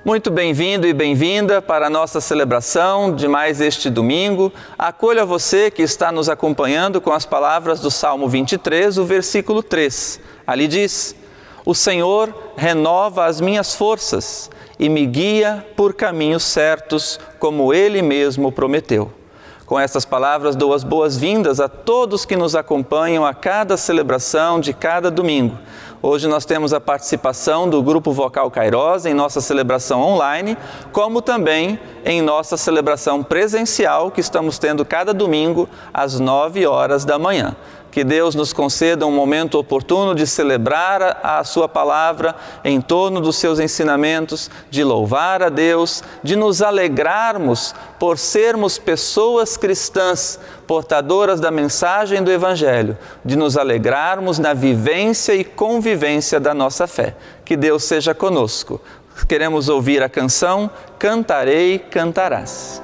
Muito bem-vindo e bem-vinda para a nossa celebração de mais este domingo. Acolha você que está nos acompanhando com as palavras do Salmo 23, o versículo 3. Ali diz: O Senhor renova as minhas forças e me guia por caminhos certos, como Ele mesmo prometeu. Com estas palavras, dou as boas-vindas a todos que nos acompanham a cada celebração de cada domingo. Hoje nós temos a participação do Grupo Vocal Kairos em nossa celebração online, como também em nossa celebração presencial que estamos tendo cada domingo às 9 horas da manhã. Que Deus nos conceda um momento oportuno de celebrar a sua palavra em torno dos seus ensinamentos, de louvar a Deus, de nos alegrarmos por sermos pessoas cristãs, portadoras da mensagem do Evangelho, de nos alegrarmos na vivência e convivência da nossa fé. Que Deus seja conosco. Queremos ouvir a canção Cantarei, Cantarás.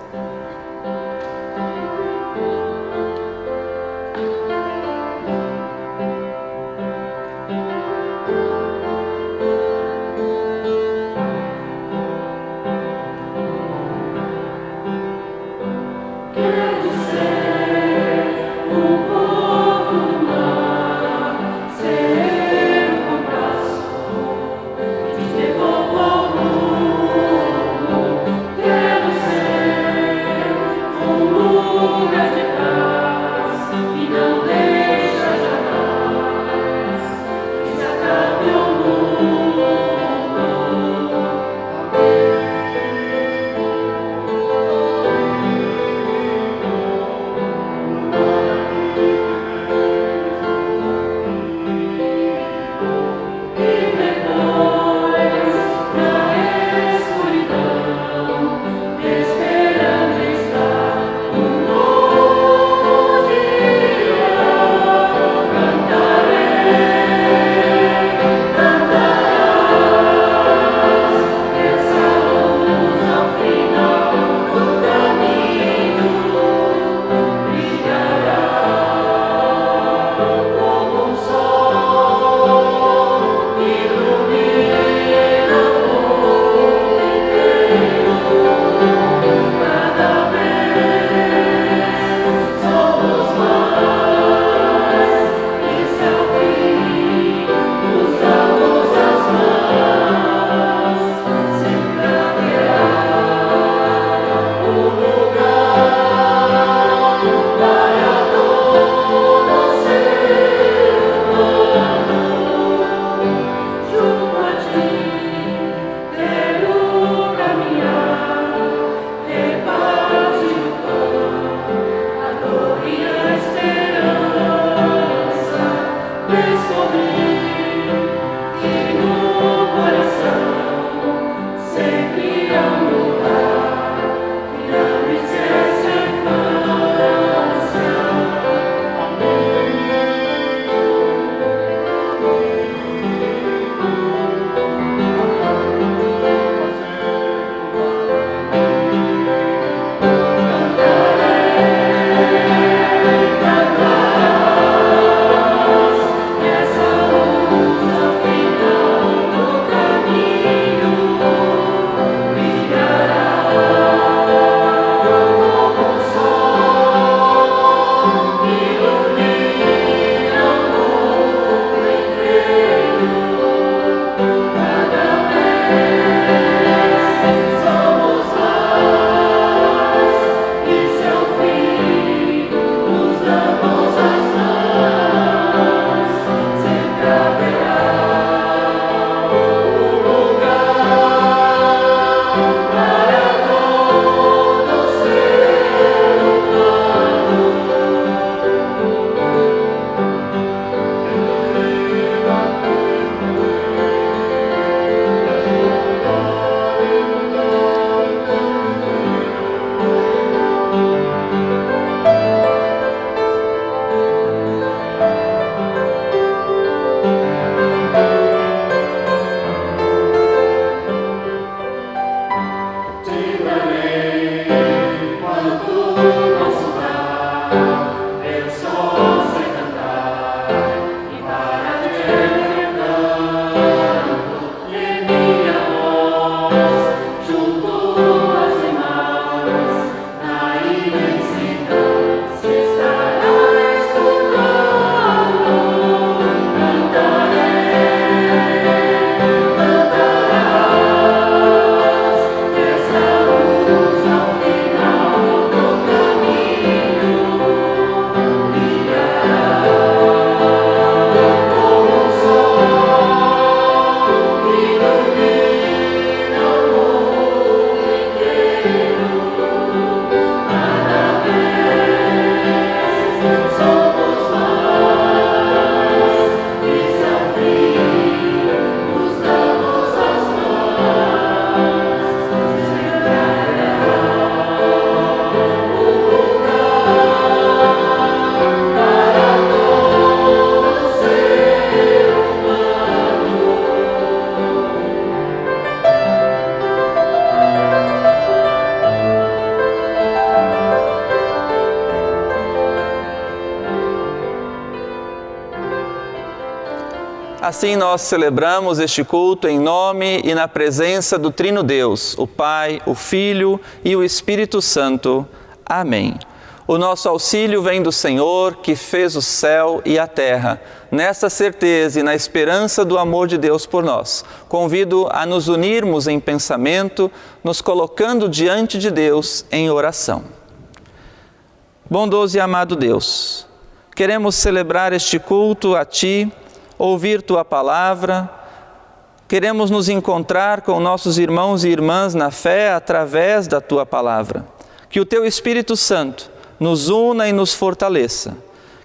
Assim nós celebramos este culto em nome e na presença do Trino Deus, o Pai, o Filho e o Espírito Santo. Amém. O nosso auxílio vem do Senhor, que fez o céu e a terra. Nessa certeza e na esperança do amor de Deus por nós, convido a nos unirmos em pensamento, nos colocando diante de Deus em oração. Bondoso e amado Deus, queremos celebrar este culto a Ti, ouvir Tua palavra, queremos nos encontrar com nossos irmãos e irmãs na fé através da Tua palavra. Que o Teu Espírito Santo nos una e nos fortaleça.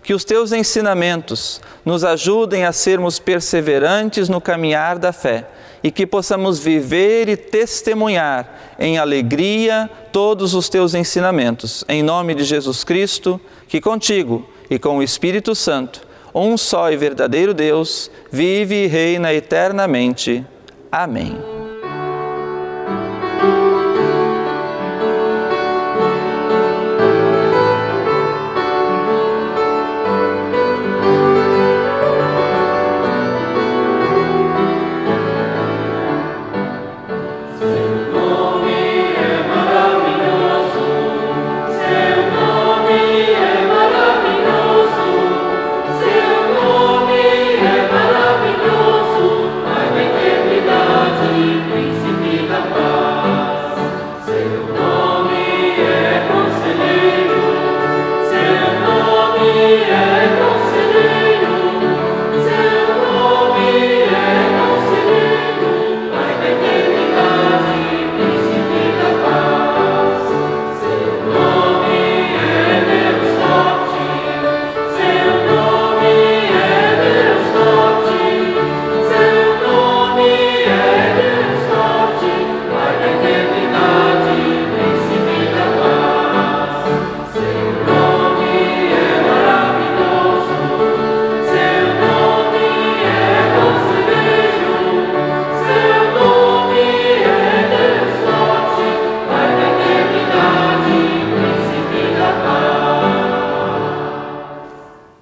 Que os Teus ensinamentos nos ajudem a sermos perseverantes no caminhar da fé e que possamos viver e testemunhar em alegria todos os Teus ensinamentos. Em nome de Jesus Cristo, que contigo e com o Espírito Santo, um só e verdadeiro Deus, vive e reina eternamente. Amém.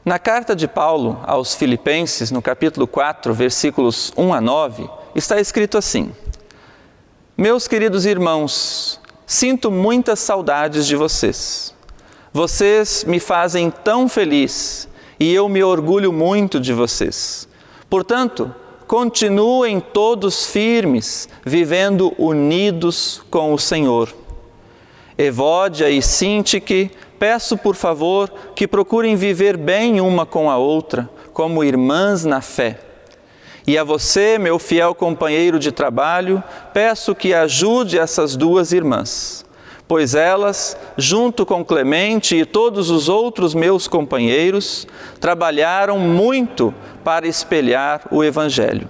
Na carta de Paulo aos Filipenses, no capítulo 4, versículos 1 a 9, está escrito assim: Meus queridos irmãos, sinto muitas saudades de vocês. Vocês me fazem tão feliz e eu me orgulho muito de vocês. Portanto, continuem todos firmes, vivendo unidos com o Senhor. Evódia e Sintique, peço por favor que procurem viver bem uma com a outra, como irmãs na fé. E a você, meu fiel companheiro de trabalho, peço que ajude essas duas irmãs, pois elas, junto com Clemente e todos os outros meus companheiros, trabalharam muito para espelhar o Evangelho.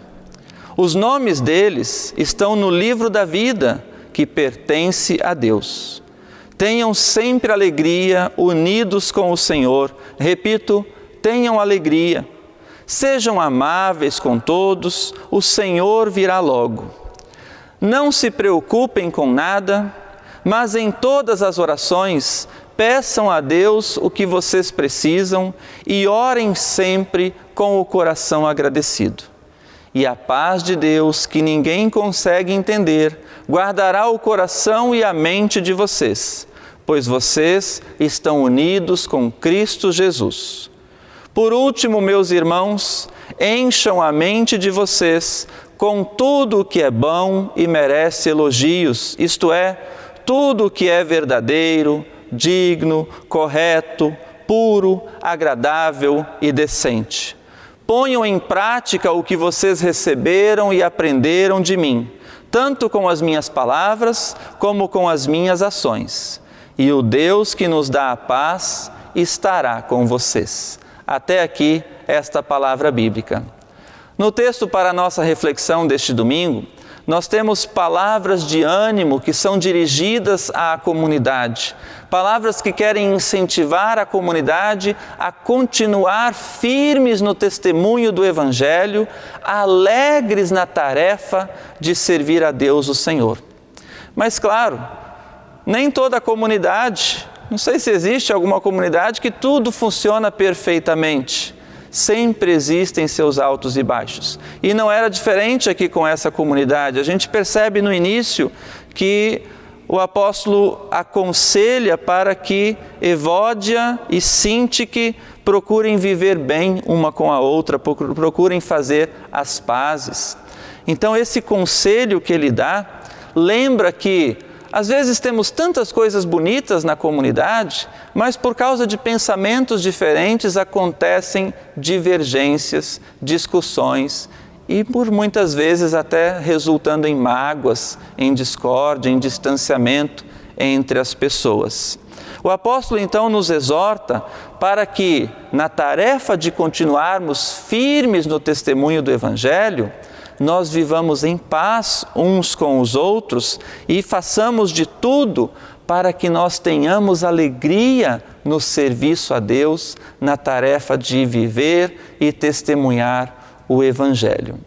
Os nomes deles estão no livro da vida, que pertence a Deus. Tenham sempre alegria, unidos com o Senhor. Repito, tenham alegria. Sejam amáveis com todos, o Senhor virá logo. Não se preocupem com nada, mas em todas as orações, peçam a Deus o que vocês precisam e orem sempre com o coração agradecido. E a paz de Deus, que ninguém consegue entender, guardará o coração e a mente de vocês, pois vocês estão unidos com Cristo Jesus. Por último, meus irmãos, encham a mente de vocês com tudo o que é bom e merece elogios, isto é, tudo o que é verdadeiro, digno, correto, puro, agradável e decente. Ponham em prática o que vocês receberam e aprenderam de mim, tanto com as minhas palavras como com as minhas ações. E o Deus que nos dá a paz estará com vocês. Até aqui esta palavra bíblica. No texto para a nossa reflexão deste domingo, nós temos palavras de ânimo que são dirigidas à comunidade, palavras que querem incentivar a comunidade a continuar firmes no testemunho do Evangelho, alegres na tarefa de servir a Deus o Senhor. Mas claro, nem toda a comunidade, não sei se existe alguma comunidade que tudo funciona perfeitamente. sempre existem seus altos e baixos. E não era diferente aqui com essa comunidade. A gente percebe no início que o apóstolo aconselha para que Evódia e Síntique procurem viver bem uma com a outra, procurem fazer as pazes. Então esse conselho que ele dá, lembra que às vezes temos tantas coisas bonitas na comunidade, mas por causa de pensamentos diferentes acontecem divergências, discussões e por muitas vezes até resultando em mágoas, em discórdia, em distanciamento entre as pessoas. O apóstolo então nos exorta para que na tarefa de continuarmos firmes no testemunho do Evangelho, nós vivamos em paz uns com os outros e façamos de tudo para que nós tenhamos alegria no serviço a Deus, na tarefa de viver e testemunhar o Evangelho.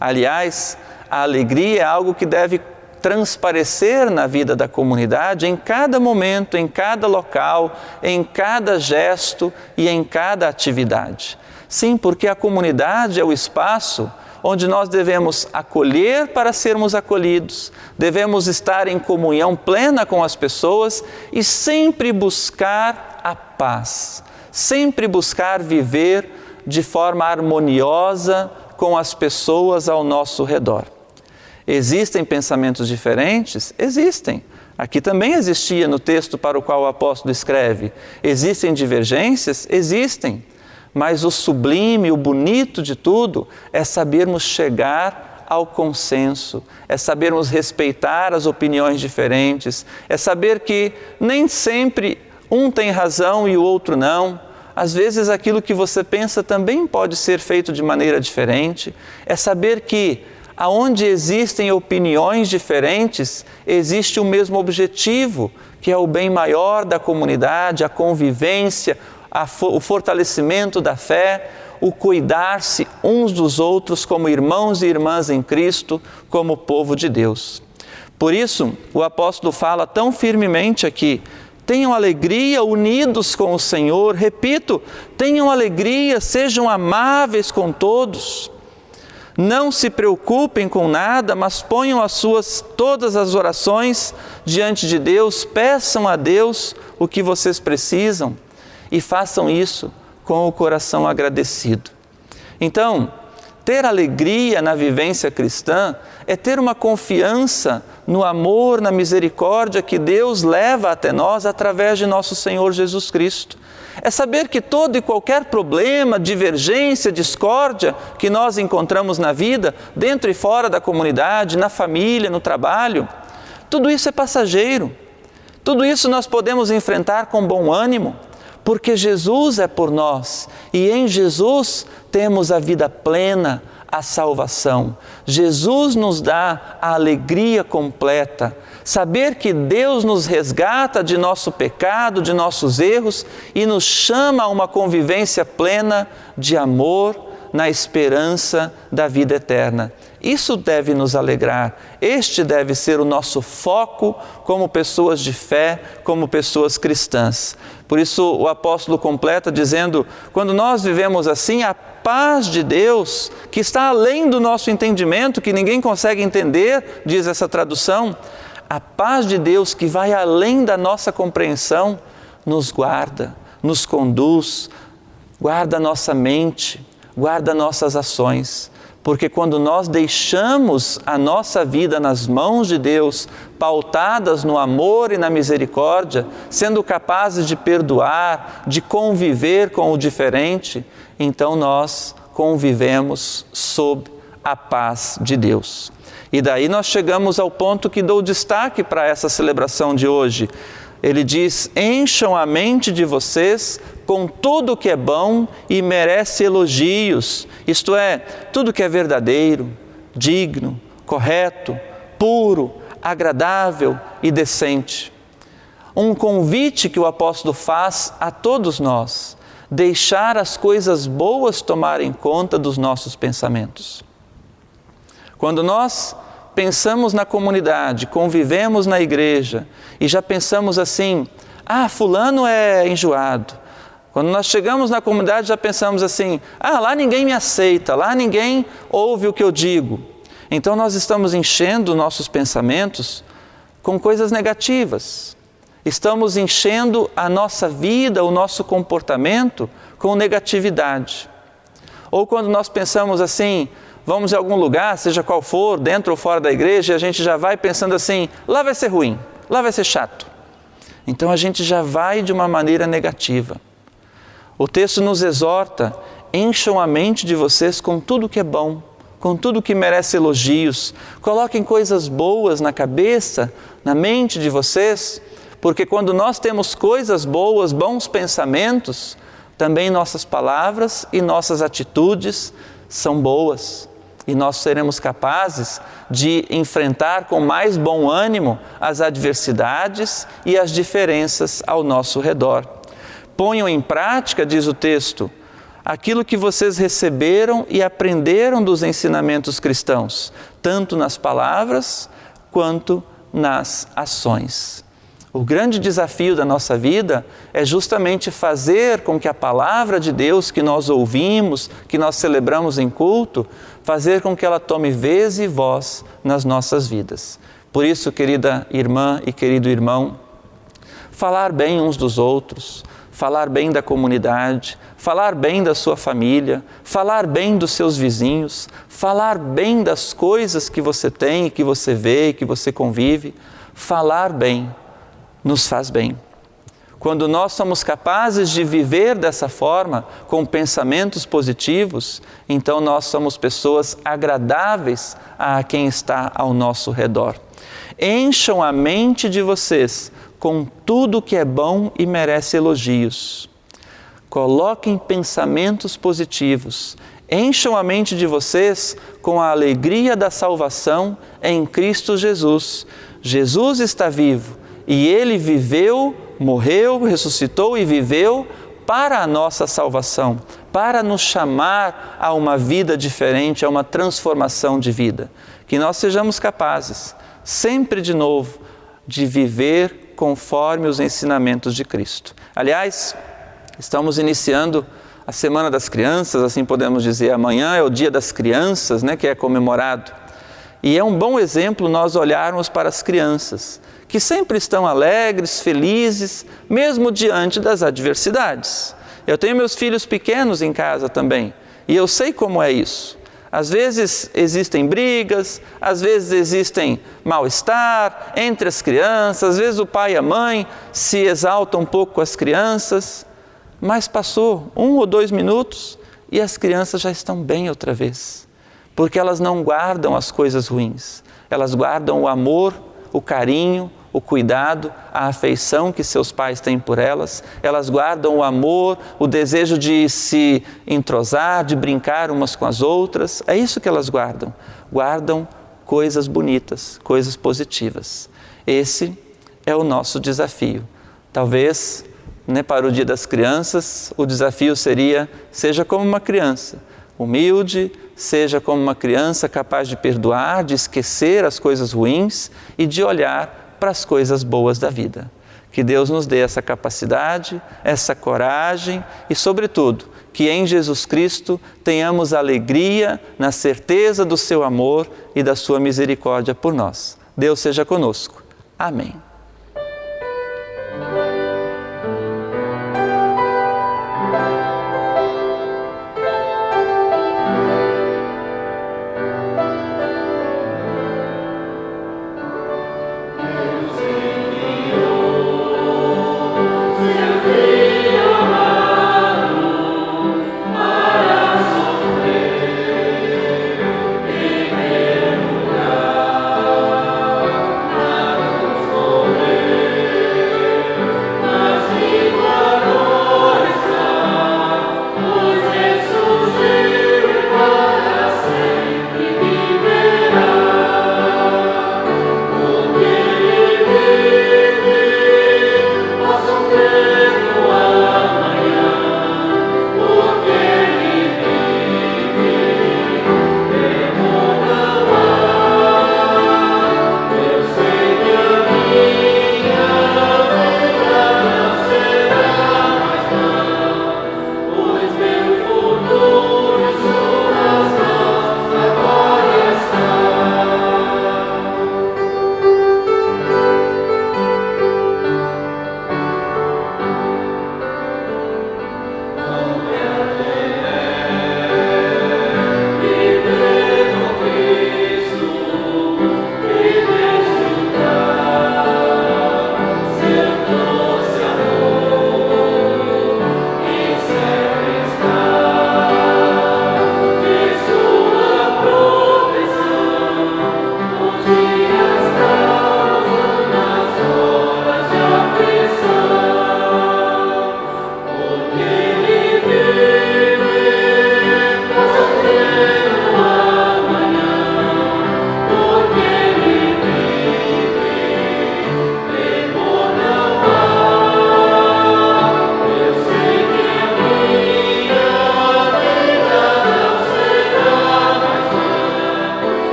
Aliás, a alegria é algo que deve transparecer na vida da comunidade em cada momento, em cada local, em cada gesto e em cada atividade. Sim, porque a comunidade é o espaço onde nós devemos acolher para sermos acolhidos, devemos estar em comunhão plena com as pessoas e sempre buscar a paz, sempre buscar viver de forma harmoniosa com as pessoas ao nosso redor. Existem pensamentos diferentes? Existem. Aqui também existia no texto para o qual o apóstolo escreve. Existem divergências? Existem. Mas o sublime, o bonito de tudo é sabermos chegar ao consenso, é sabermos respeitar as opiniões diferentes, é saber que nem sempre um tem razão e o outro não. Às vezes aquilo que você pensa também pode ser feito de maneira diferente. É saber que aonde existem opiniões diferentes, existe o mesmo objetivo, que é o bem maior da comunidade, a convivência, o fortalecimento da fé, o cuidar-se uns dos outros como irmãos e irmãs em Cristo, como povo de Deus. Por isso, o apóstolo fala tão firmemente aqui: tenham alegria unidos com o Senhor. Repito, tenham alegria, sejam amáveis com todos. Não se preocupem com nada, mas ponham todas as orações diante de Deus, peçam a Deus o que vocês precisam e façam isso com o coração agradecido. Então, ter alegria na vivência cristã é ter uma confiança no amor, na misericórdia que Deus leva até nós através de nosso Senhor Jesus Cristo. É saber que todo e qualquer problema, divergência, discórdia que nós encontramos na vida, dentro e fora da comunidade, na família, no trabalho, tudo isso é passageiro. Tudo isso nós podemos enfrentar com bom ânimo, porque Jesus é por nós e em Jesus temos a vida plena, a salvação. Jesus nos dá a alegria completa. Saber que Deus nos resgata de nosso pecado, de nossos erros e nos chama a uma convivência plena de amor na esperança da vida eterna. Isso deve nos alegrar. Este deve ser o nosso foco como pessoas de fé, como pessoas cristãs. Por isso o apóstolo completa dizendo: quando nós vivemos assim, a paz de Deus, que está além do nosso entendimento, que ninguém consegue entender, diz essa tradução, a paz de Deus que vai além da nossa compreensão, nos guarda, nos conduz, guarda a nossa mente, guarda nossas ações. Porque quando nós deixamos a nossa vida nas mãos de Deus, pautadas no amor e na misericórdia, sendo capazes de perdoar, de conviver com o diferente, então nós convivemos sob a paz de Deus. E daí nós chegamos ao ponto que dou destaque para essa celebração de hoje. Ele diz: encham a mente de vocês com tudo que é bom e merece elogios, isto é, tudo que é verdadeiro, digno, correto, puro, agradável e decente. Um convite que o apóstolo faz a todos nós: deixar as coisas boas tomarem conta dos nossos pensamentos. Quando nós pensamos na comunidade, convivemos na igreja e já pensamos assim: fulano é enjoado, Quando nós chegamos na comunidade já pensamos assim, lá ninguém me aceita, lá ninguém ouve o que eu digo. Então nós estamos enchendo nossos pensamentos com coisas negativas. Estamos enchendo a nossa vida, o nosso comportamento com negatividade. Ou quando nós pensamos assim, vamos em algum lugar, seja qual for, dentro ou fora da igreja, a gente já vai pensando assim, lá vai ser ruim, lá vai ser chato. Então a gente já vai de uma maneira negativa. O texto nos exorta, encham a mente de vocês com tudo que é bom, com tudo que merece elogios. Coloquem coisas boas na cabeça, na mente de vocês, porque quando nós temos coisas boas, bons pensamentos, também nossas palavras e nossas atitudes são boas. E nós seremos capazes de enfrentar com mais bom ânimo as adversidades e as diferenças ao nosso redor. Ponham em prática, diz o texto, aquilo que vocês receberam e aprenderam dos ensinamentos cristãos, tanto nas palavras quanto nas ações. O grande desafio da nossa vida é justamente fazer com que a palavra de Deus que nós ouvimos, que nós celebramos em culto, fazer com que ela tome vez e voz nas nossas vidas. Por isso, querida irmã e querido irmão, falar bem uns dos outros, falar bem da comunidade, falar bem da sua família, falar bem dos seus vizinhos, falar bem das coisas que você tem, que você vê, que você convive, falar bem nos faz bem. Quando nós somos capazes de viver dessa forma, com pensamentos positivos, então nós somos pessoas agradáveis a quem está ao nosso redor. Encham a mente de vocês com tudo que é bom e merece elogios. Coloquem pensamentos positivos. Encham a mente de vocês com a alegria da salvação em Cristo Jesus. Jesus está vivo. E Ele viveu, morreu, ressuscitou e viveu para a nossa salvação, para nos chamar a uma vida diferente, a uma transformação de vida. Que nós sejamos capazes, sempre de novo, de viver conforme os ensinamentos de Cristo. Aliás, estamos iniciando a Semana das Crianças, assim podemos dizer, amanhã é o Dia das Crianças, que é comemorado. E é um bom exemplo nós olharmos para as crianças, que sempre estão alegres, felizes, mesmo diante das adversidades. Eu tenho meus filhos pequenos em casa também, e eu sei como é isso. Às vezes existem brigas, às vezes existem mal-estar entre as crianças, às vezes o pai e a mãe se exaltam um pouco com as crianças, mas passou 1 ou 2 minutos e as crianças já estão bem outra vez, porque elas não guardam as coisas ruins, elas guardam o amor, o carinho, o cuidado, a afeição que seus pais têm por elas, elas guardam o amor, o desejo de se entrosar, de brincar umas com as outras, é isso que elas guardam. Guardam coisas bonitas, coisas positivas. Esse é o nosso desafio. Talvez, para o Dia das Crianças, o desafio seria, seja como uma criança, humilde, seja como uma criança capaz de perdoar, de esquecer as coisas ruins e de olhar para as coisas boas da vida. Que Deus nos dê essa capacidade, essa coragem e, sobretudo, que em Jesus Cristo tenhamos alegria na certeza do seu amor e da sua misericórdia por nós. Deus seja conosco. Amém.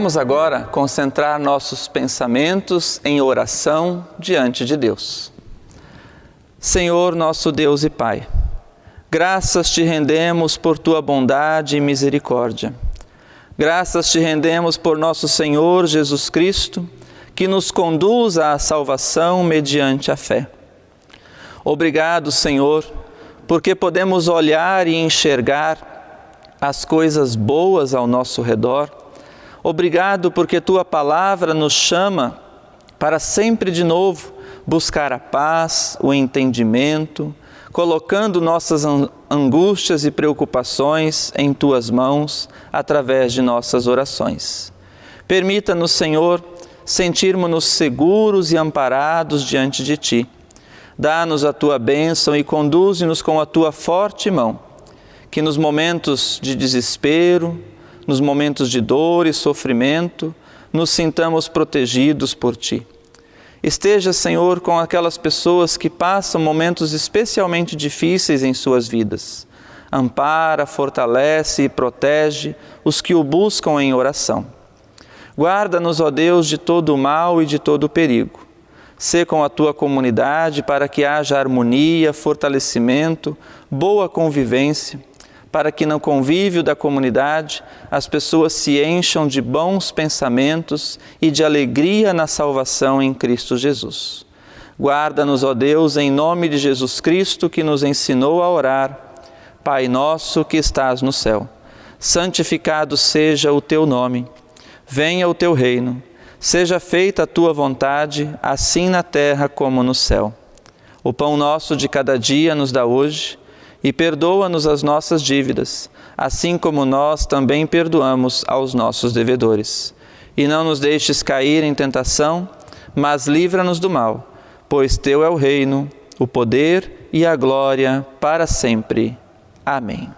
Vamos agora concentrar nossos pensamentos em oração diante de Deus. Senhor, nosso Deus e Pai, graças te rendemos por tua bondade e misericórdia. Graças te rendemos por nosso Senhor Jesus Cristo, que nos conduz à salvação mediante a fé. Obrigado, Senhor, porque podemos olhar e enxergar as coisas boas ao nosso redor. Obrigado porque tua palavra nos chama para sempre de novo buscar a paz, o entendimento, colocando nossas angústias e preocupações em tuas mãos através de nossas orações. Permita-nos, Senhor, sentirmos-nos seguros e amparados diante de ti. Dá-nos a tua bênção e conduze-nos com a tua forte mão, que nos momentos de desespero, nos momentos de dor e sofrimento, nos sintamos protegidos por ti. Esteja, Senhor, com aquelas pessoas que passam momentos especialmente difíceis em suas vidas. Ampara, fortalece e protege os que o buscam em oração. Guarda-nos, ó Deus, de todo o mal e de todo o perigo. Sê com a tua comunidade para que haja harmonia, fortalecimento, boa convivência, para que no convívio da comunidade as pessoas se encham de bons pensamentos e de alegria na salvação em Cristo Jesus. Guarda-nos, ó Deus, em nome de Jesus Cristo, que nos ensinou a orar. Pai nosso que estás no céu, santificado seja o teu nome. Venha o teu reino. Seja feita a tua vontade, assim na terra como no céu. O pão nosso de cada dia nos dá hoje, e perdoa-nos as nossas dívidas, assim como nós também perdoamos aos nossos devedores. E não nos deixes cair em tentação, mas livra-nos do mal, pois teu é o reino, o poder e a glória para sempre. Amém.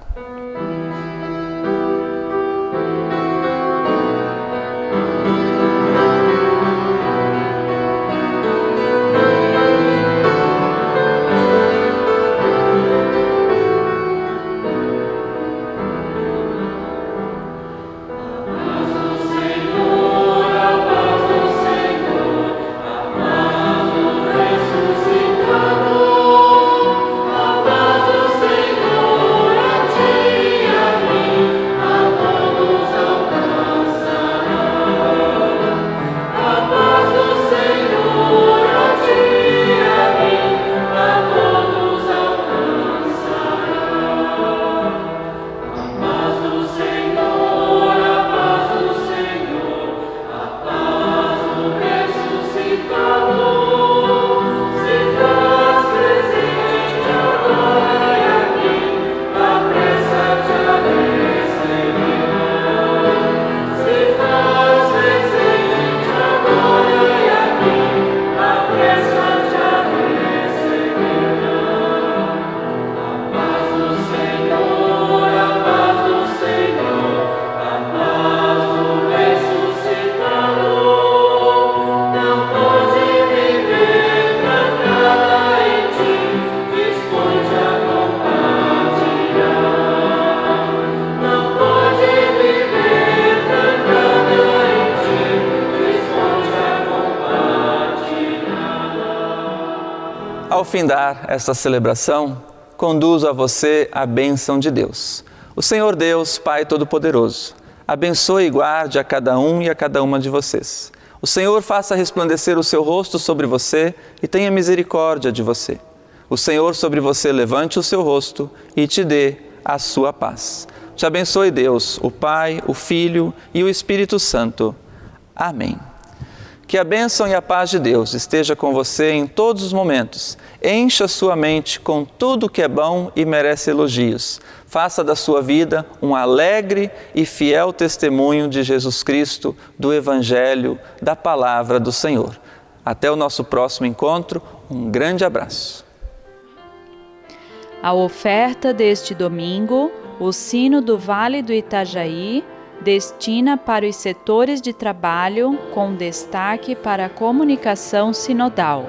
Ao findar esta celebração, conduzo a você a bênção de Deus. O Senhor Deus, Pai Todo-Poderoso, abençoe e guarde a cada um e a cada uma de vocês. O Senhor faça resplandecer o seu rosto sobre você e tenha misericórdia de você. O Senhor sobre você levante o seu rosto e te dê a sua paz. Te abençoe Deus, o Pai, o Filho e o Espírito Santo. Amém. Que a bênção e a paz de Deus esteja com você em todos os momentos. Encha sua mente com tudo que é bom e merece elogios. Faça da sua vida um alegre e fiel testemunho de Jesus Cristo, do Evangelho, da Palavra do Senhor. Até o nosso próximo encontro. Um grande abraço. A oferta deste domingo, o Sino do Vale do Itajaí destina para os setores de trabalho com destaque para a comunicação sinodal.